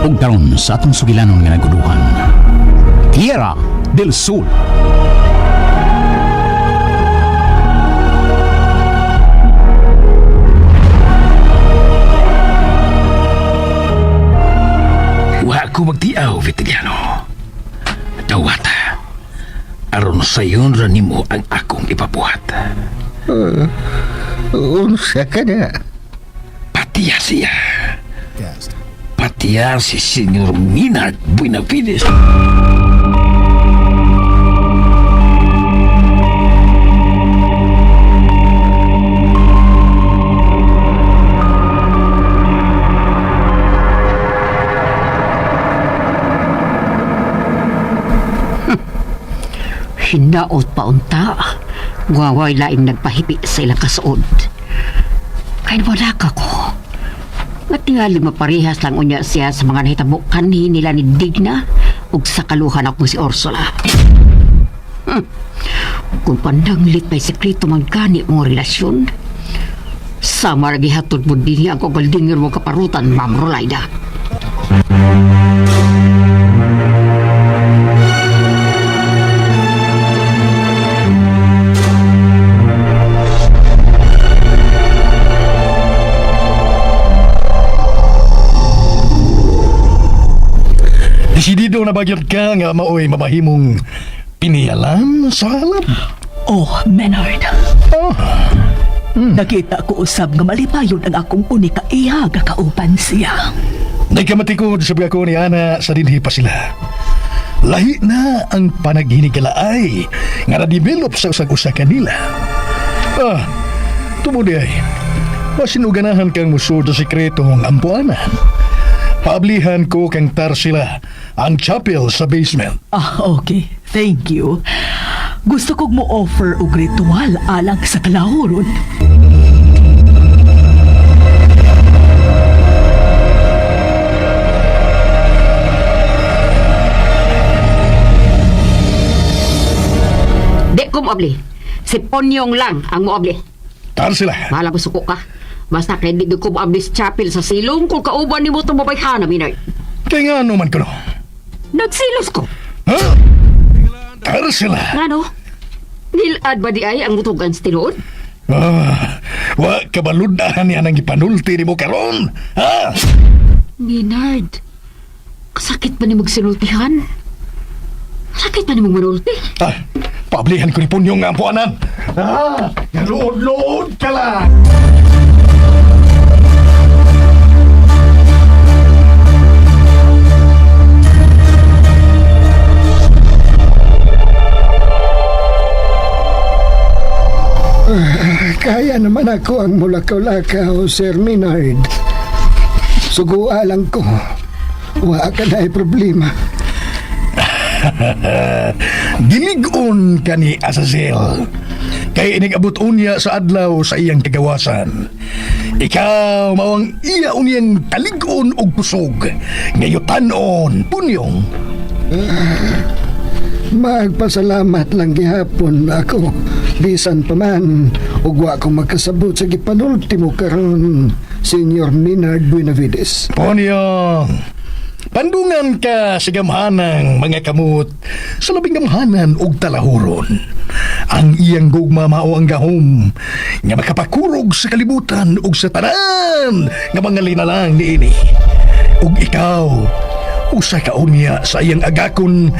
ug karon sa atong sugilanon nga naguduhan. Tierra del Sur. Wa ako magtiaw, Vitiliano. Dawata. Aron sayon ra nimo ang akong ipabuhat. Unsa ka na? Patiya siya. Patiya si Senyor Minard Buenavides. Hinaot pa unta. Waway laing nagpahipi sa ilang kasuod. Kaya wala ka ko. At tingali maparihas lang unya siya sa mga nahitabo kanhi nila ni Digna ug sa kaluhan ako si Ursula. Kung pandanglit may sekreto man gani mong relasyon, sama lagi hatod mo din ang kagaldingin mo kaparutan, Ma'am Rolaida. Desidido na bagyod ka nga maoy mamahimong pinialan sa halap. Oh, Menard. Nakita ko usab nga malipayon ang akong unika iya nga kauban siya. Nagkamatikod sa ko ni Ana sa dinhi pa sila. Lahi na ang panaghinigalaay nga na-develop sa usag-usa kanila. Tumudi ay, masinuganahan kang musod sa sekretong ampuanan. Paablihan ko kang Tarsila ang chapel sa basement. Okay. Thank you. Gusto kong mo offer og ritual alang sa kalahuron. Di ko moabli. Si Ponyong lang ang moabli. Tarsila, Mahala mo suko ka. Basta kaya di ko moabli sa chapel sa silong kung kauban ni mo itong mabayhana, Minard. kaya nga ano man ko no? Nagsilos ko. Ha? Tarsila! Ano? Nilad ba di ay ang mutugan sa tinuod? Wa kabaludahan yan ang ipanulti ni mo karon. Ha? Minard, kasakit ba ni magsinultihan? Sakit ba ni manulti? Pablihan ko ni Punyong nga ampuanan. Lood-lood ka lang. Kaya naman ako ang mulakaw-lakaw, Sir Minard. Sugua lang ko. Wa ka na problema. Giligon ka ni Azazel. Kaya inigabot unya sa adlaw sa iyang kagawasan. Ikaw mawang iya unyang taligon og kusog. Ngayutanon, Punyong. Magpasalamat lang gihapon ako. Bisan pa man, ug wa ko magkasabot sa gipanulti mo karon, Senyor Minard Buenavides. Punyong, pandungan ka sa gamhanang mga kamot sa labing gamhanan og talahuron. Ang iyang gugma mao ang gahom nga makapakurog sa kalibutan ug sa tanan nga mga linalang niini. Ug ikaw, usa ka unya sa iyang agakon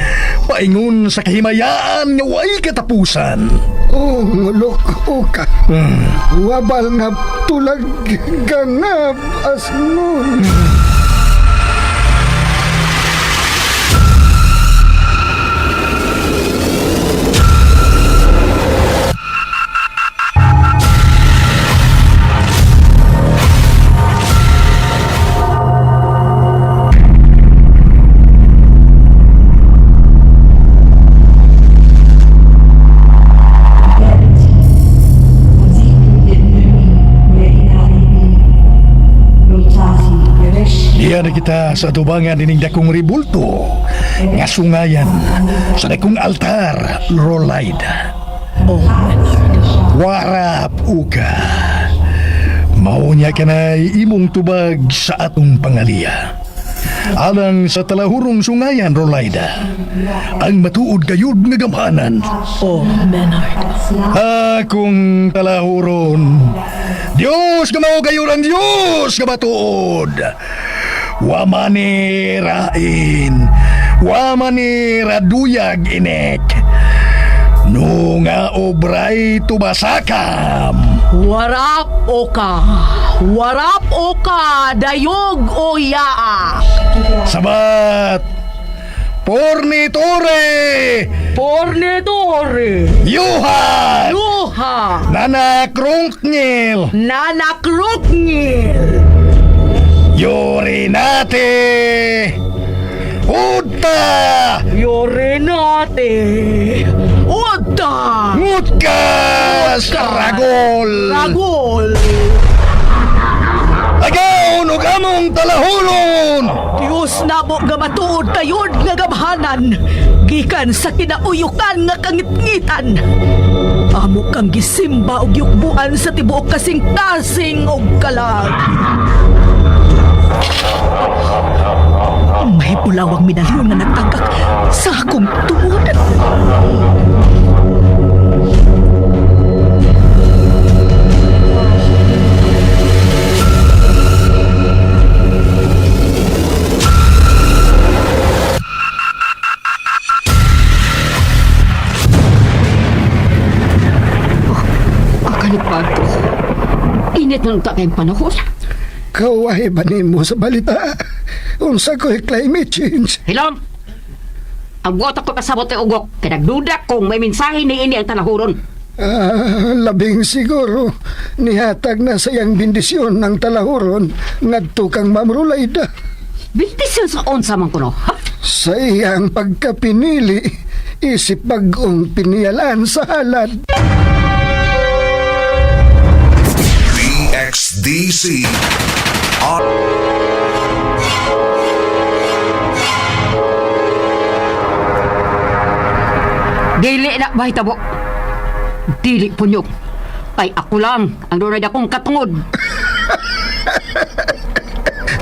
paingon sa kahimayaan nga way katapusan. Loko ka. Wabal nga tulag ganap asnon. Diyan na kita sa tubangan dining dakong ribulto nga sungayan sa dakong altar, Rolaida. Warap uka. Mao niya kanay imong tubag sa atong pangaliya. alang sa talahurong sungayan, Rolaida. Ang matuod gayud nga gamhanan. Oh, Menard. Akong talahuron. Diyos nga mao gayud ang Diyos nga matuod. Wa manirain. Wa maniraduyag inek. No nga obray tubasakam. Warap o ka, dayog o yaa. Sabat. Pornitore. Pornedore. Yuhat. Luha. Nanakrungknil. Nanakrokngil. Yorinate. Uta. Yorenate. Uta. Ngutkas. Ragol. Ragol. Agaw ug among talahulon. Diyos na mo nga matuod kayod nga gamhanan. Gikan sa kinauyukan nga kangitngitan. Amo kang gisimba og yukbuan sa tibuok kasing-kasing og kalag. May pulawang minaliw nga nagtagak sa akong tuod. Kalipad ko. Init ng takayang panahon. Kawahi ba nimo sa balita? Unsa ko'y climate change? Hilom! Ang buot ako kasabot ay ugok. Kinagduda kung may mensahe ni ini ang talahuron. Labing siguro nihatag na sayang bendisyon ng talahuron ngadto kang Ma'am Rolaida. Bindisyon sa onsa man kuno. Ha? Sa iyang pagkapinili, isip bagong piniyalan sa halad. XDC on Dili na mahitabo. Dili punyog. Ay ako lang ang doon akong katungod.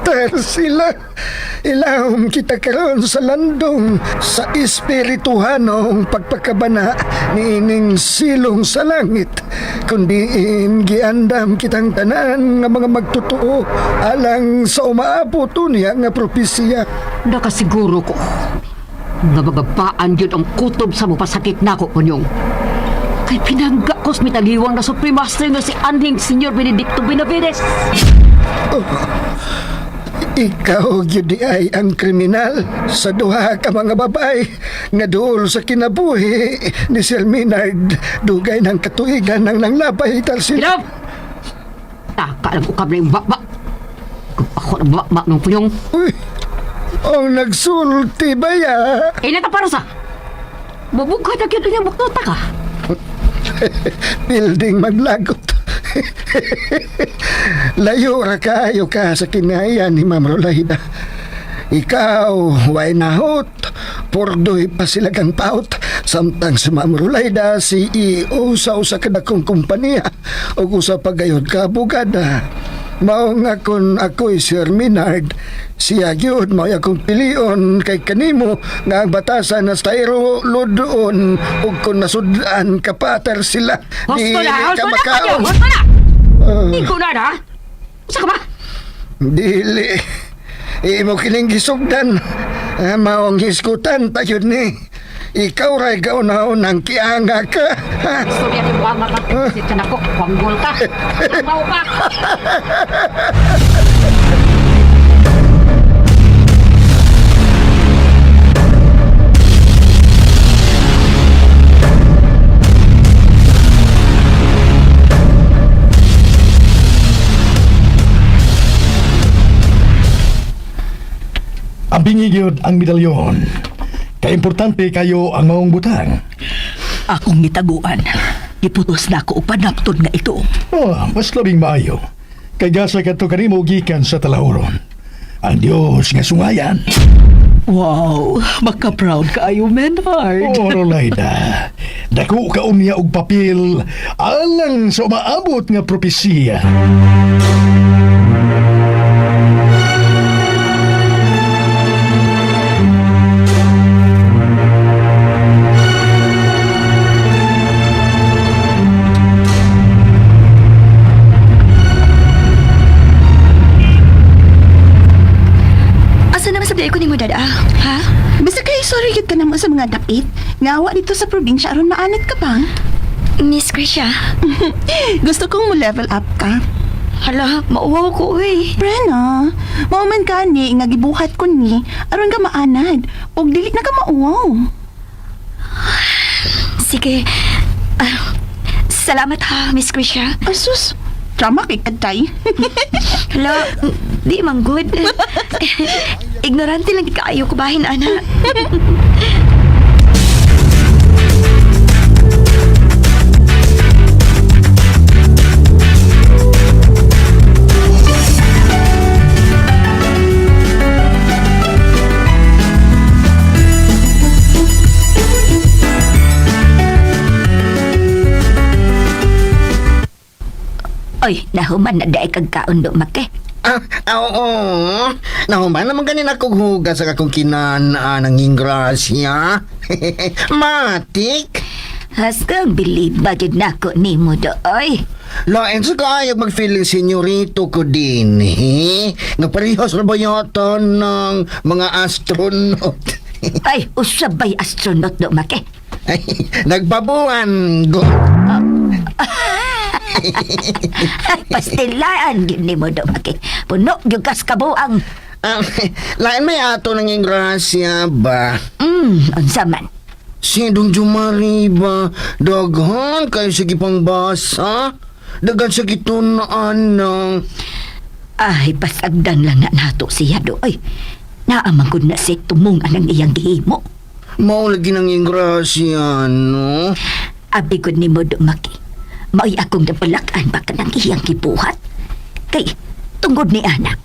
Pero sila, ilahom kita karon sa landong sa espirituhanong pagpakabana ni ining silong sa langit. Kundiin giandam kitang tanan nga mga magtotoo alang sa umaabot niya nga propesya. Nakasiguro ko nga magabaan yun ang kutob sa mapasakit na ko, Punyong. Kay pinangga ko sa mitaliwang na Supreme Master nga si Anhing Senyor Benedicto Benavides. Ikaw gyud ay ang kriminal sa duha ka mga babay nga duol sa kinabuhi ni Sir Menard dugay ng katuigan ng nanglabay talsin. Hilom! Taka lang ukab na yung bakbak. Kung ako na bakbak ng Punyong. Uy, ang nagsulti ba ya? Ilan ka para sa? Bubugkad na kito niya buknota ka. Building maglagot. Layo ra kayo ka sa kinayan ni Ma'am Rolaida. Ikaw, way nahot. Pordoy pa sila kang paut. Samtang si Ma'am Rolaida, CEO sa usa ka dakong kompanya. O usa pagayod ka bugada. Mao nga kung ako'y Sir Menard, siya gyud mao akong pilion kay kanimo nga ang batasan na styro lodoon ug kung nasudaan kapater sila. Hosto na! Hosto na! makaon. Hosto na! Hindi ko na na! Saan ka ba? Dili. Imo kining gisugdan. Maong hiskutan tayo ni. Ikaw ray gaon ng kianga ka. Gusto niya yung mga makakisit ka na ko. Wanggol ka. Tamaw ka. Ang bingigyod ang medalyon. Kaya importante kayo ang maong butang. Akong gitaguan. Iputos na ako upanaptod nga ito. Mas labing maayo. Kay gasa ka to kanimo gikan sa talahuron. Ang Diyos nga sungayan. Wow, maka-proud kaayo, Menard. Rolaida, dako ka unya og papel alang sa umaabot nga propesiya. man sablay ko ni mo, dada? Ha? Basta kay sorry yun ka naman sa mga dapit. Ngawa dito sa probinsya aron maanit ka bang? Miss Krisha? Gusto kong mo level up ka. Hala, mauwaw ko, uy. Brenna, mauman ka ni nga gibuhat ko ni aron ka maanad ug dili na ka mauwaw. Sige. Salamat ha, Miss Krisha. Asus, drama kay kaday. Hala, di man good. Ignorante lang kaayo ko bahin, ana. Oy, nahuman na daig kag kaon do make. Oo. Nahuman naman ganin ako hugas sa akong kinana ng ingrasya. Matik. Haskang bilib bagid nako nimo do oy. Lain sa kayag mag-feeling senyorito ko din, Nga parehas na ba yata ng mga astronaut? Ay, usabay astronaut do make. Ay, nagbabuan go. Pastilaan gid nimo do make. Puno gyud kas kabuang. Lain may ato ng ingrasya ba? Unsa man? Sidong Jumari ba? Daghan kayo sige pang basa? Daghan sa gitunaan ng... Ay, pasagdan lang na nato siya do oy. Naamang gud na si tumungan ang iyang gihimo. Mao lagi ng ingrasya, no? Abi gud nimo do make. Mao'y akong napalakan ba ka ng iyang kibuhat? Kay, tungod ni anak,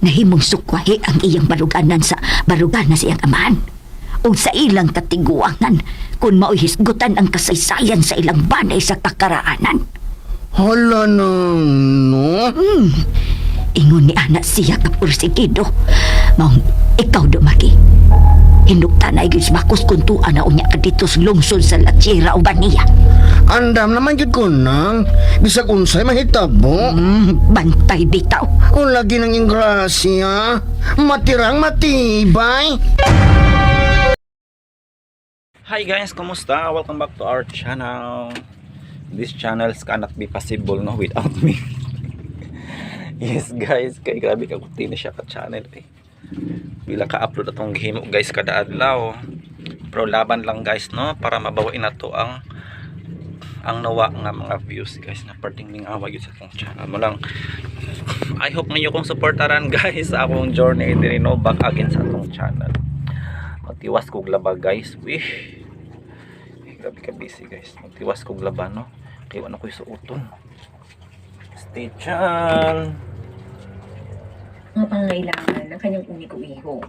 nahimong sukwahi ang iyang baruganan sa iyang amahan. O sa ilang katiguangan, kung mao'y hisgutan ang kasaysayan sa ilang banay sa kakaraanan. Hala nang, no? Ingon ni anak siya kapursigido. Maong, ikaw dumaki. Hinukta na igis bakos kuntuan na unya ka dito sa lungsod sa Lachira o Baniya. Andam naman yun ko nang. Bisag unsay mahitabo. Bantay bitaw. O lagi ng ingrasya. Matirang matibay. Hi guys, kumusta? Welcome back to our channel. This channel cannot be possible no without me. Yes guys, kay grabe ka kuti na siya ka channel eh. Bila ka-upload atong gihimo guys kada adlaw. Pero laban lang guys no para mabawain nato ang nawa nga mga views guys na parting ning awa gyud sa atong channel mo lang. I hope ngayon kong supportaran guys sa akong journey diri no back again sa atong channel. Magtiwas kog laba guys. Wish. Grabe ka busy guys. Magtiwas kog laba no. Kaya ano ko sa utong. Stay tuned. Mga pangangailangan ng kanyang uniko-iho.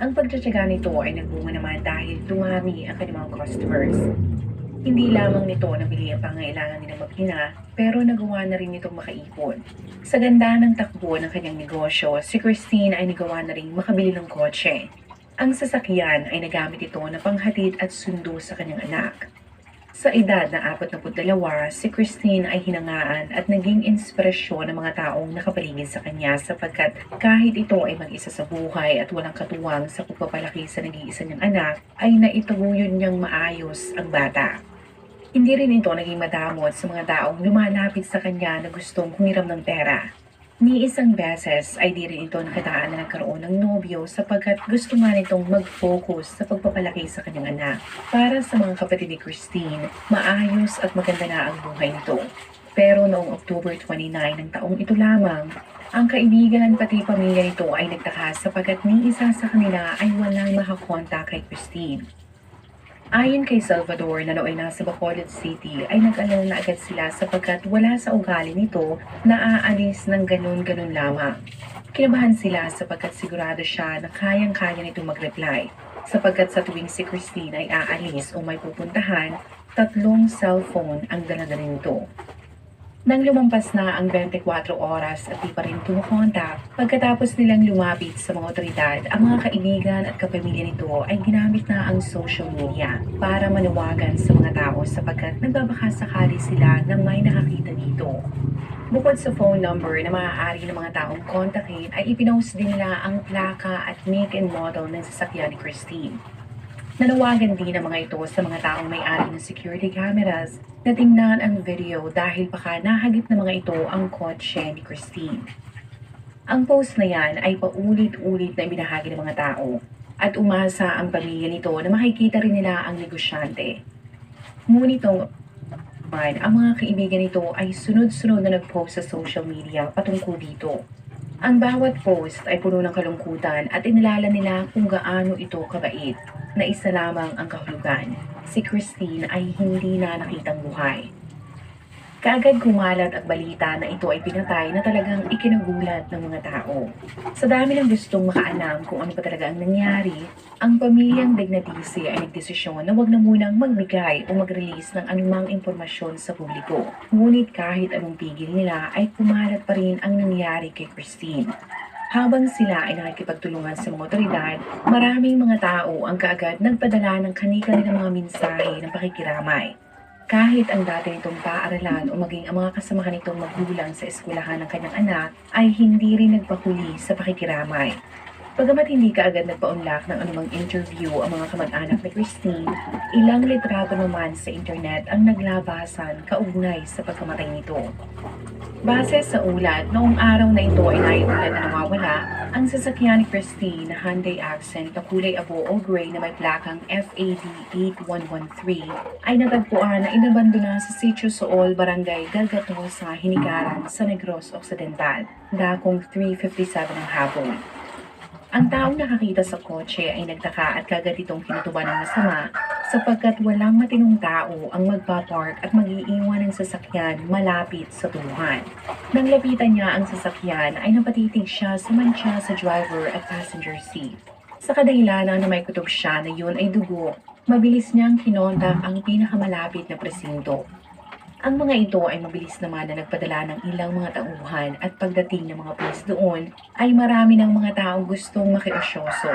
Ang pagtsatsaga nito ay nagbunga naman dahil dumami ang kanyang mga customers. Hindi lamang nito nabili ang pangangailangan nilang mag-ina, pero nagawa na rin itong makaipon. Sa ganda ng takbo ng kanyang negosyo, si Christine ay nagawa na rin makabili ng kotse. Ang sasakyan ay nagamit ito na panghatid at sundo sa kanyang anak. Sa edad na 42, si Christine ay hinangaan at naging inspirasyon ng mga taong nakapaligid sa kanya sapagkat kahit ito ay mag-isa sa buhay at walang katuwang sa pagpapalaki sa nag-iisa niyang anak, ay naitaguyod niyang maayos ang bata. Hindi rin ito naging madamot sa mga taong lumalapit sa kanya na gustong humiram ng pera. Ni isang beses ay di rin ito nakataan na nagkaroon ng nobyo sapagkat gusto nga nitong mag-focus sa pagpapalaki sa kanyang anak. Para sa mga kapatid ni Christine, maayos at maganda na ang buhay nito. Pero noong October 29 ng taong ito lamang, ang kaibigan pati pamilya nito ay nagtaka sapagkat ni isa sa kanila ay walang makakonta kay Christine. Ayon kay Salvador na nooy nasa Bacolod City ay nag-alala na agad sila sapagkat wala sa ugali nito na aalis ng ganun-ganun lamang. Kinabahan sila sapagkat sigurado siya na kayang-kaya nito mag-reply sapagkat sa tuwing si Christine ay aalis o may pupuntahan, 3 cellphone ang dala-dala nito. Nang lumampas na ang 24 oras at di pa rin tumukontak, pagkatapos nilang lumapit sa mga otoridad, ang mga kaibigan at kapamilya nito ay ginamit na ang social media para manawagan sa mga tao sapagkat nagbabaka sakali sila na may nakakita dito. Bukod sa phone number na maaari ng mga taong kontakin, ay ipinost din nila ang plaka at make and model ng sasakyan ni Christine. Nanawagan din ang mga ito sa mga taong may-ari ng security cameras na tingnan ang video dahil baka nahagip ng mga ito ang kotse ni Christine. Ang post na yan ay paulit-ulit na ibinahagi ng mga tao at umasa ang pamilya nito na makikita rin nila ang negosyante. Ngunit ang mga kaibigan nito ay sunod-sunod na nag-post sa social media patungkol dito. Ang bawat post ay puno ng kalungkutan at inilala nila kung gaano ito kabait na isa lamang ang kahulugan. Si Christine ay hindi na nakitang buhay. Kaagad kumalat ang balita na ito ay pinatay na talagang ikinagulat ng mga tao. Sa dami ng gustong makaalam kung ano pa talaga ang nangyari, ang pamilyang Dignatisi ay nagdesisyon na wag na munang magbigay o mag-release ng anumang impormasyon sa publiko. Ngunit kahit anong pigil nila ay kumalat pa rin ang nangyari kay Christine. Habang sila ay nakikipagtulungan sa mga otoridad, maraming mga tao ang kaagad nagpadala ng kani-kanilang mga mensahe ng pakikiramay. Kahit ang dati nitong paaralan o maging ang mga kasamahan nitong magulang sa eskwelahan ng kanyang anak ay hindi rin nagpahuli sa pakikiramay. Bagamat hindi kaagad nagpaunlak ng anumang interview ang mga kamag-anak ni Christine, ilang litrato naman sa internet ang naglabasan kaugnay sa pagkamatay nito. Base sa ulat, noong araw na ito ay naiulat na nawawala ang sasakyan ni Christine na Hyundai Accent na kulay abo o gray na may plakang FAD 8113 ay natagpuan na inabandona sa Sitio Sool, Barangay Galgatosa, Hinikaran sa Negros Occidental, dakong 3:57 ng hapon. Ang taong nakakita sa kotse ay nagtaka at kagad itong kinutuban ng masama sapagkat walang matinong tao ang magpapark at mag-iiwan ng sasakyan malapit sa turuhan. Nang lapitan niya ang sasakyan ay napatitig siya sa mantsa sa driver at passenger seat. Sa kadahilanan na may kutob siya na yun ay dugo, mabilis niyang kinontak ang pinakamalapit na presinto. Ang mga ito ay mabilis naman na nagpadala ng ilang mga tauhan at pagdating ng mga pulis doon ay marami ng mga taong gustong makiosyoso.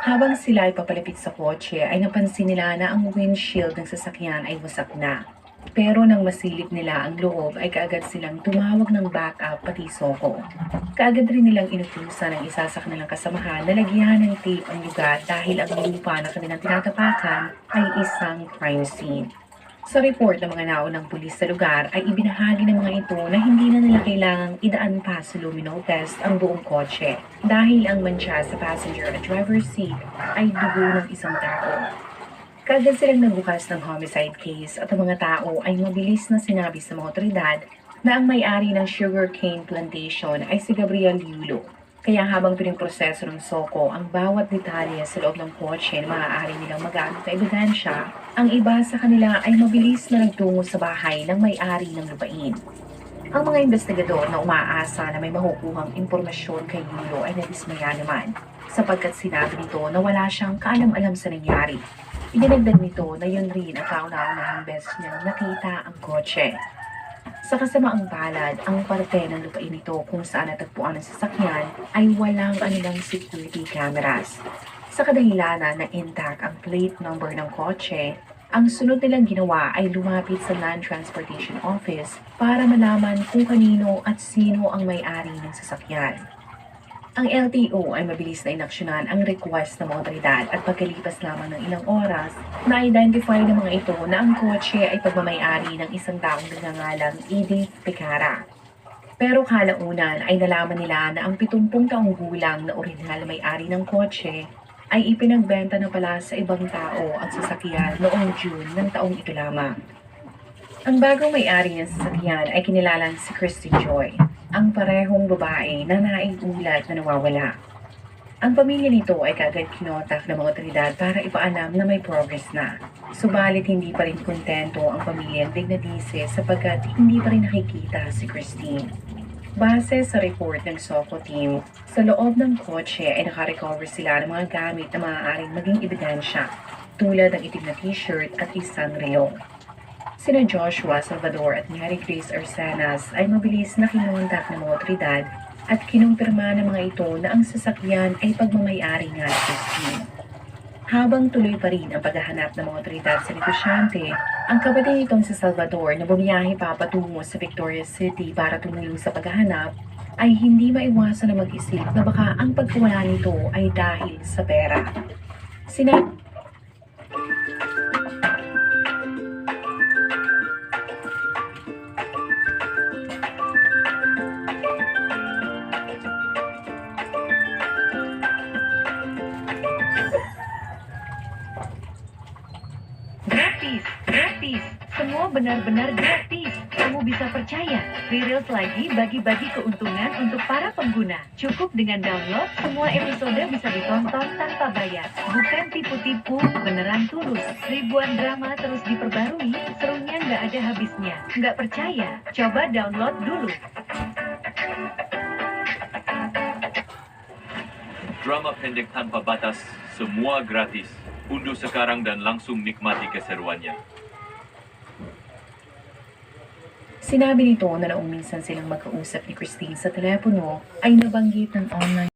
Habang sila ay papalapit sa kotse ay napansin nila na ang windshield ng sasakyan ay wasak na. Pero nang masilip nila ang loob ay kaagad silang tumawag ng backup pati soko. Kaagad rin nilang inutusan ng isa sa kanilang kasamahan na lagyan ng tape ang lugar dahil ang lupa na kanilang tinatapakan ay isang crime scene. Sa report ng mga naunang pulis sa lugar ay ibinahagi ng mga ito na hindi na nila kailangang idaan pa sa luminol test ang buong kotse dahil ang mantsa sa passenger at driver's seat ay dugo ng isang tao. Kaagad silang nagbukas ng homicide case at ang mga tao ay mabilis na sinabi sa mga otoridad na ang may-ari ng sugarcane plantation ay si Gabriel Yulo. Kaya habang piniproseso ng soko ang bawat detalye sa loob ng kotse na maaari nilang magamit na ebidensya, ang iba sa kanila ay mabilis na nagtungo sa bahay ng may-ari ng lupain. Ang mga investigador na umaasa na may makukuhang impormasyon kay Yulo ay nadismaya naman sapagkat sinabi nito na wala siyang kaalam-alam sa nangyari. Idinagdag nito na yun rin ang kauna-unahang beses niyang nakita ang kotse. Sa kasamaang palad, ang parte ng lupain nito kung saan natagpuan ang sasakyan ay walang anulang security cameras. Sa kadahilanan na intact ang plate number ng kotse, ang sunod nilang ginawa ay lumapit sa Land Transportation Office para malaman kung kanino at sino ang may-ari ng sasakyan. Ang LTO ay mabilis na inaksyonan ang request ng mga otoridad at pagkalipas lamang ng ilang oras, na-identify ng mga ito na ang kotse ay pagmamayari ng isang taong nagngangalang Edith Picara. Pero kalaunan ay nalaman nila na ang 70 taong gulang na orihinal na may-ari ng kotse ay ipinagbenta na pala sa ibang tao ang sasakyan noong June ng taong ito lamang. Ang bagong may-ari ng sasakyan ay kinilalang si Christine Joy, ang parehong babae na naiulat na nawawala. Ang pamilya nito ay kaagad kinontak ng mga otoridad para ipaalam na may progress na. Subalit hindi pa rin kontento ang pamilyang Dignatisi sapagkat hindi pa rin nakikita si Christine. Base sa report ng SOCO team, sa loob ng kotse ay nakarecover sila ng mga gamit na maaaring maging ebidensya tulad ng itim na t-shirt at isang relo. Sina Joshua Salvador at Mary Grace Arsenas ay mabilis na kinontak ng mga otoridad at kinumpirma ng mga ito na ang sasakyan ay pagmamayari nga ni Christine. Habang tuloy pa rin ang paghahanap ng mga otoridad sa negosyante, ang kapatid nitong si Salvador na bumiyahe papatungo sa Victoria City para tumulong sa paghahanap ay hindi maiwasan na mag-isip na baka ang pagkawala nito ay dahil sa pera. Gratis! Gratis! Semua benar-benar gratis. Kamu bisa percaya. Free Reels lagi bagi-bagi keuntungan untuk para pengguna. Cukup dengan download, semua episode bisa ditonton tanpa bayar. Bukan tipu-tipu, beneran tulus. Ribuan drama terus diperbarui, serunya nggak ada habisnya. Nggak percaya? Coba download dulu. Drama pendek tanpa batas, semua gratis. Unduh sekarang dan langsung nikmati keseruannya. Sinabi nito na noong minsan silang magkausap ni Christine sa telepono ay nabanggit ng online